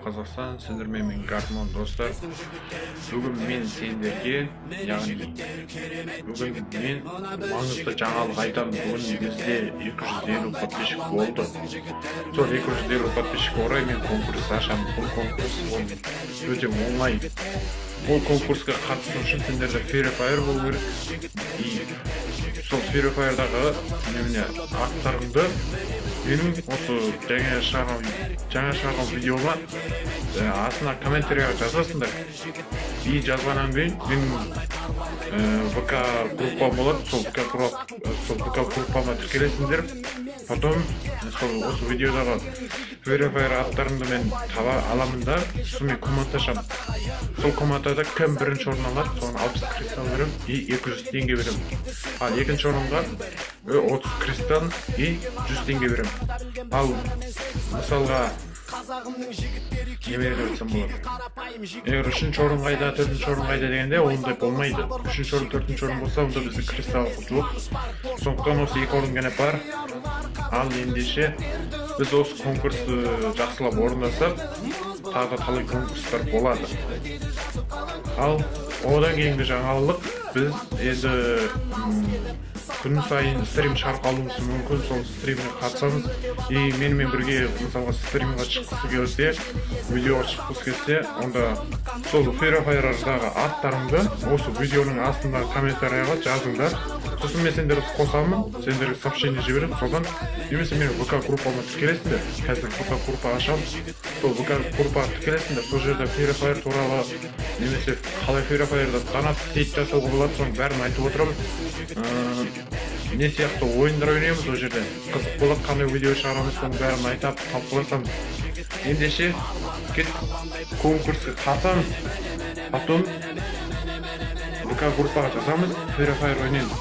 Қазақстан, сіздермен мен Гармон достар. Бүгін мен сендерге, яғни бүгін мен маңызды жаңалық айтамын. Бүгін бізде 250 подписчик болды. Сол 250 подписчикке орай мен конкурс ашамын. Бұл конкурс өте оңай. Бұл конкурсқа қатысу үшін сендерде Free Fire болу керек. И сол Free Fire'дағы аттарыңды менің осы жаңа шығарған видеома астына комментарийға жазасыңдар. И жазғаннан кейін менің ВК группам болады. Сол ВК группама тіркелесіңдер. Потом осы видеодағы Free Fire аттарымды мен таба аламын да, сонымен коммент ашамын. Сол комментада кім бірінші орын алады, соған 60 кристалл беремін и 200 теңге беремін. Ал екінші орынға 30 кристалл и 100 теңге беремін. Ал мысалға неме деп айтсам болады. Егер үшінші орын қайда, төртінші орын қайда дегенде ондай болмайды. Үшінші орын, төртінші орын болса, онда бізде кристалл жоқ. Сондықтан осы екі орын ғана бар. Ал ендеше біз осы конкурсты жақсылап орындасақ, тағы талай конкурстар болады. Ал одан кейінгі жаңалық, біз енді күн сайын стрим шығарып мүмкін, сол стримге қатысамыз. И менімен бірге мысалға стримға шыққысы келсе, видеоға шыққысы келсе, онда сол Free Fire'дағы аттарыңды осы видеоның астында комментарийға жазыңдар. Сосын мен сендерді қосамын, сендерге сообщение жіберемін. Содан немесе мен ВК группама тіркелесіңдер. Қазір ВК группа ашамын. Сол ВК группаға тіркелесіңдер. Сол жерде Free Fire туралы немесе қалай Free Fire'да донат істейді жасауға болады, соның бәрін айтып отырамын. Не сияқты ойындар ойнаймыз ол жерде. Қызық болады, қандай видео шығарамыз, соның бәрін айтып талқыласамыз. Ендеше конкурсқа қатысамыз. Потом ВК группаға жазамыз, Free Fire ойнаймыз.